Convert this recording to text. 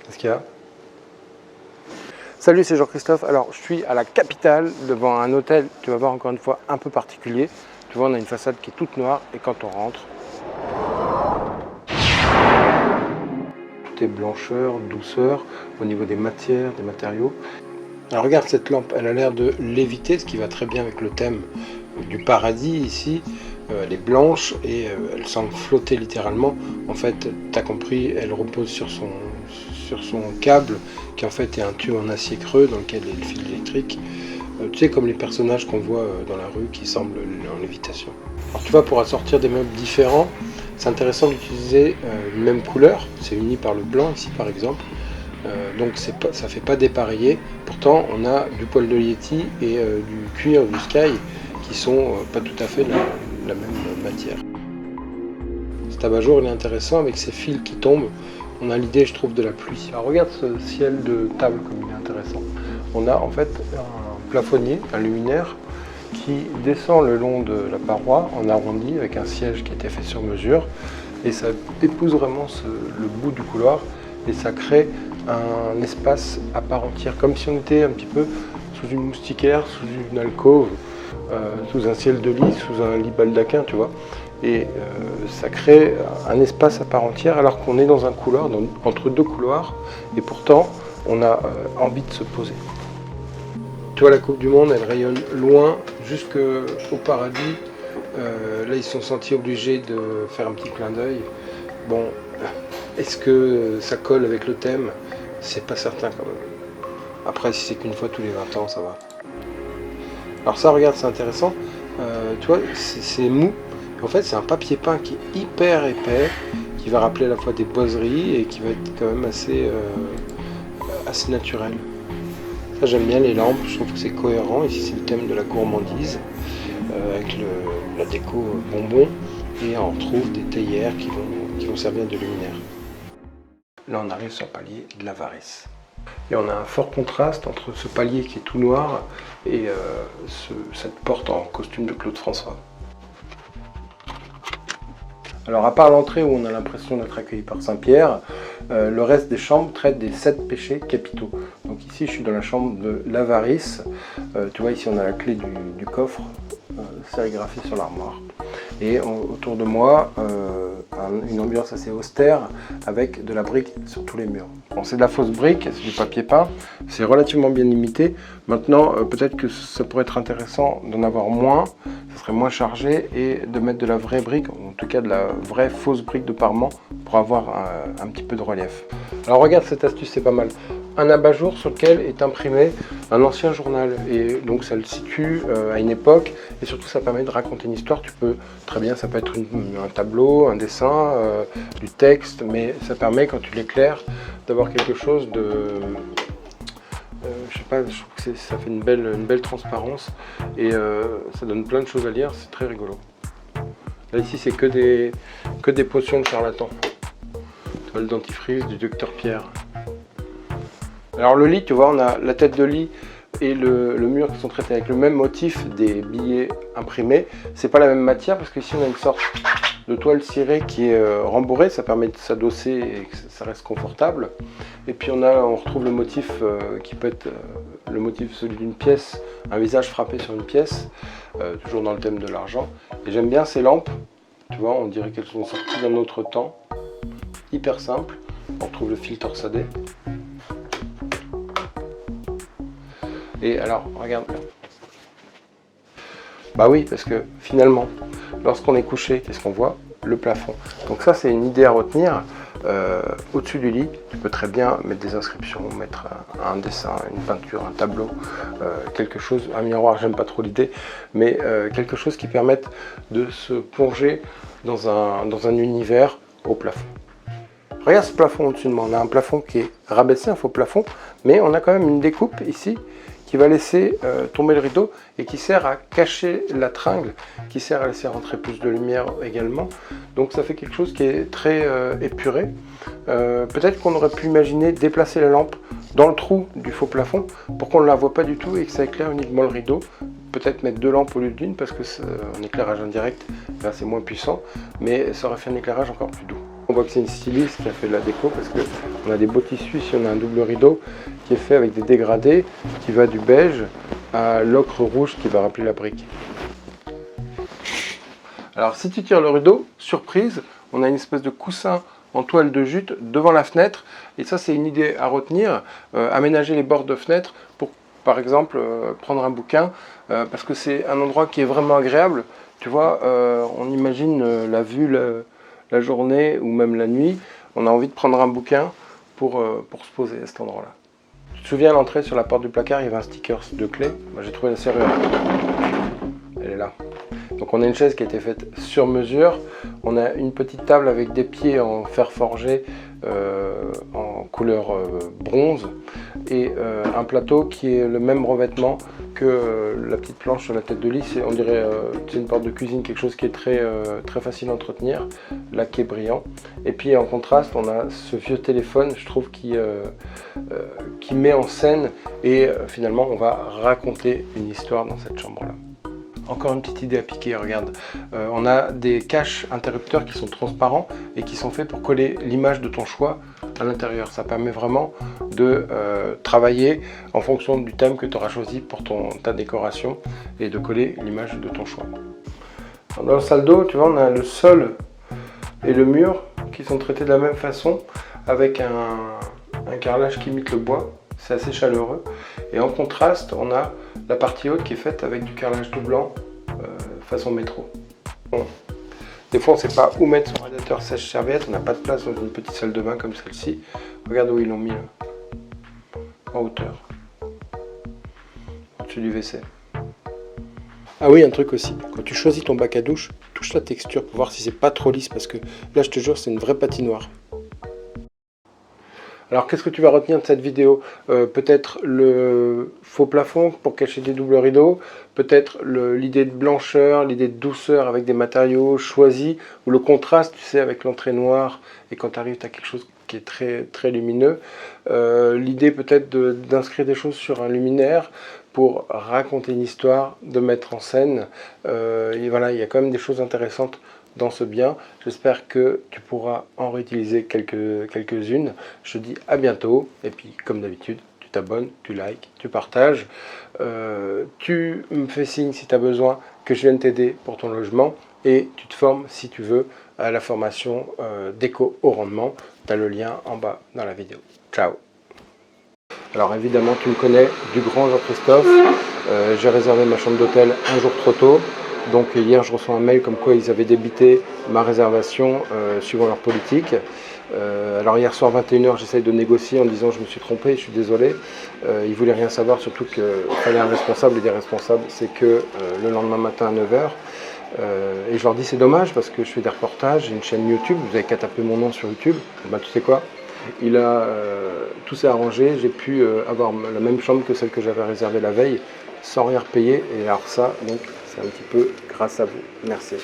Qu'est-ce qu'il y a? Salut, c'est Jean-Christophe. Alors, je suis à la capitale, devant un hôtel, tu vas voir encore une fois, un peu particulier. Tu vois, on a une façade qui est toute noire et quand on rentre, tout est blancheur, douceur, au niveau des matières, des matériaux. Alors, regarde cette lampe, elle a l'air de léviter, ce qui va très bien avec le thème du paradis ici. Elle est blanche et elle semble flotter littéralement. En fait, tu as compris, elle repose sur son câble qui en fait est un tube en acier creux dans lequel est le fil électrique. Tu sais, comme les personnages qu'on voit dans la rue qui semblent en lévitation. Alors tu vois, pour assortir des meubles différents, c'est intéressant d'utiliser une même couleur. C'est uni par le blanc ici par exemple. Donc ça fait pas dépareiller. Pourtant, on a du poil de Yeti et du cuir du Sky qui sont pas tout à fait la même matière. Cet abat-jour il est intéressant avec ces fils qui tombent. On a l'idée, je trouve, de la pluie. Alors regarde ce ciel de table comme il est intéressant. On a en fait un plafonnier, un luminaire qui descend le long de la paroi en arrondi avec un siège qui a été fait sur mesure et ça épouse vraiment le bout du couloir et ça crée un espace à part entière, comme si on était un petit peu sous une moustiquaire, sous une alcôve, sous un ciel de lit, sous un lit baldaquin, tu vois. Et ça crée un espace à part entière alors qu'on est dans un couloir, entre deux couloirs, et pourtant on a envie de se poser. Tu vois, la Coupe du Monde, elle rayonne loin, jusqu'au paradis. Là, ils se sont sentis obligés de faire un petit clin d'œil. Bon, est-ce que ça colle avec le thème? C'est pas certain quand même. Après, si c'est qu'une fois tous les 20 ans, ça va. Alors ça, regarde, c'est intéressant. Tu vois, c'est mou. En fait, c'est un papier peint qui est hyper épais, qui va rappeler à la fois des boiseries et qui va être quand même assez naturel. Ça, j'aime bien les lampes, je trouve que c'est cohérent. Ici, c'est le thème de la gourmandise, avec la déco bonbon, et on retrouve des théières qui vont servir de luminaire. Là, on arrive sur le palier de l'avarice. Et on a un fort contraste entre ce palier qui est tout noir et cette porte en costume de Claude François. Alors à part l'entrée où on a l'impression d'être accueilli par Saint-Pierre, le reste des chambres traite des 7 péchés capitaux. Donc ici je suis dans la chambre de l'avarice. Tu vois, ici on a la clé du coffre sérigraphiée sur l'armoire. Et autour de moi, une ambiance assez austère avec de la brique sur tous les murs. Bon, c'est de la fausse brique, c'est du papier peint, c'est relativement bien limité. Maintenant, peut-être que ça pourrait être intéressant d'en avoir moins, ça serait moins chargé, et de mettre de la vraie brique, en tout cas de la vraie fausse brique de parement, pour avoir un petit peu de relief. Alors regarde cette astuce, c'est pas mal. Un abat-jour sur lequel est imprimé un ancien journal, et donc ça le situe à une époque, et surtout ça permet de raconter une histoire. Tu peux très bien, ça peut être un tableau, un dessin, du texte, mais ça permet, quand tu l'éclaires, d'avoir quelque chose de... je sais pas, je trouve que ça fait une belle transparence, et ça donne plein de choses à lire, c'est très rigolo. Là ici c'est que des potions de charlatan. Tu vois, le dentifrice du docteur Pierre. Alors le lit, tu vois, on a la tête de lit et le mur qui sont traités avec le même motif des billets imprimés. C'est pas la même matière parce qu'ici on a une sorte de toile cirée qui est rembourrée, ça permet de s'adosser et que ça reste confortable. Et puis on retrouve le motif qui peut être le motif celui d'une pièce, un visage frappé sur une pièce, toujours dans le thème de l'argent. Et j'aime bien ces lampes, tu vois, on dirait qu'elles sont sorties d'un autre temps, hyper simple. On retrouve le fil torsadé. Et alors, regarde. Bah oui, parce que finalement, lorsqu'on est couché, qu'est-ce qu'on voit? Le plafond. Donc ça, c'est une idée à retenir. Au-dessus du lit, tu peux très bien mettre des inscriptions, mettre un dessin, une peinture, un tableau, quelque chose, un miroir, j'aime pas trop l'idée, mais quelque chose qui permette de se plonger dans un univers au plafond. Regarde ce plafond au-dessus de moi, on a un plafond qui est rabaissé, un faux plafond, mais on a quand même une découpe ici qui va laisser tomber le rideau et qui sert à cacher la tringle, qui sert à laisser rentrer plus de lumière également. Donc ça fait quelque chose qui est très épuré. Peut-être qu'on aurait pu imaginer déplacer la lampe dans le trou du faux plafond pour qu'on ne la voit pas du tout et que ça éclaire uniquement le rideau. Peut-être mettre 2 lampes au lieu d'une parce que en éclairage indirect, c'est moins puissant, mais ça aurait fait un éclairage encore plus doux. Bon, voit que c'est une styliste qui a fait de la déco parce qu'on a des beaux tissus. Ici, on a un double rideau qui est fait avec des dégradés qui va du beige à l'ocre rouge qui va rappeler la brique. Alors, si tu tires le rideau, surprise, on a une espèce de coussin en toile de jute devant la fenêtre. Et ça, c'est une idée à retenir. Aménager les bords de fenêtre pour, par exemple, prendre un bouquin parce que c'est un endroit qui est vraiment agréable. Tu vois, on imagine la vue la journée ou même la nuit. On a envie de prendre un bouquin pour se poser à cet endroit-là. Tu te souviens, à l'entrée, sur la porte du placard, il y avait un sticker de clé. Moi, j'ai trouvé la serrure. Elle est là. Donc on a une chaise qui a été faite sur mesure. On a une petite table avec des pieds en fer forgé en couleur bronze et un plateau qui est le même revêtement que la petite planche sur la tête de lit. On dirait c'est une porte de cuisine, quelque chose qui est très facile à entretenir, laqué brillant. Et puis en contraste, on a ce vieux téléphone, je trouve, qui met en scène et finalement on va raconter une histoire dans cette chambre-là. Encore une petite idée à piquer, regarde. On a des caches interrupteurs qui sont transparents et qui sont faits pour coller l'image de ton choix à l'intérieur. Ça permet vraiment de travailler en fonction du thème que tu auras choisi pour ta décoration et de coller l'image de ton choix. Dans la salle d'eau, tu vois, on a le sol et le mur qui sont traités de la même façon avec un carrelage qui imite le bois. C'est assez chaleureux. Et en contraste, on a la partie haute qui est faite avec du carrelage tout blanc façon métro. Bon. Des fois, on ne sait pas où mettre son radiateur sèche-serviette. On n'a pas de place dans une petite salle de bain comme celle-ci. Regarde où ils l'ont mis là. En hauteur. Au-dessus du WC. Ah oui, un truc aussi. Quand tu choisis ton bac à douche, touche la texture pour voir si c'est pas trop lisse parce que là, je te jure, c'est une vraie patinoire. Alors qu'est-ce que tu vas retenir de cette vidéo? Peut-être le faux plafond pour cacher des doubles rideaux, peut-être l'idée de blancheur, l'idée de douceur avec des matériaux choisis, ou le contraste, tu sais, avec l'entrée noire, et quand tu arrives, tu as quelque chose qui est très lumineux. L'idée peut-être d'inscrire des choses sur un luminaire pour raconter une histoire, de mettre en scène. Et voilà, il y a quand même des choses intéressantes dans ce bien. J'espère que tu pourras en réutiliser quelques-unes. Je te dis à bientôt et puis comme d'habitude, tu t'abonnes, tu likes, tu partages. Tu me fais signe si tu as besoin que je vienne t'aider pour ton logement et tu te formes si tu veux à la formation déco au rendement. Tu as le lien en bas dans la vidéo. Ciao. Alors évidemment, tu me connais, du grand Jean-Christophe. J'ai réservé ma chambre d'hôtel un jour trop tôt. Donc hier, je reçois un mail comme quoi ils avaient débité ma réservation suivant leur politique. Alors hier soir 21h, j'essaye de négocier en disant je me suis trompé, je suis désolé. Ils voulaient rien savoir, surtout qu'il fallait un responsable et des responsables, c'est que le lendemain matin à 9h. Et je leur dis c'est dommage parce que je fais des reportages, j'ai une chaîne YouTube, vous avez qu'à taper mon nom sur YouTube. Ben, tu sais quoi, tout s'est arrangé, j'ai pu avoir la même chambre que celle que j'avais réservée la veille sans rien repayer. Et alors ça, donc c'est un petit peu grâce à vous. Merci.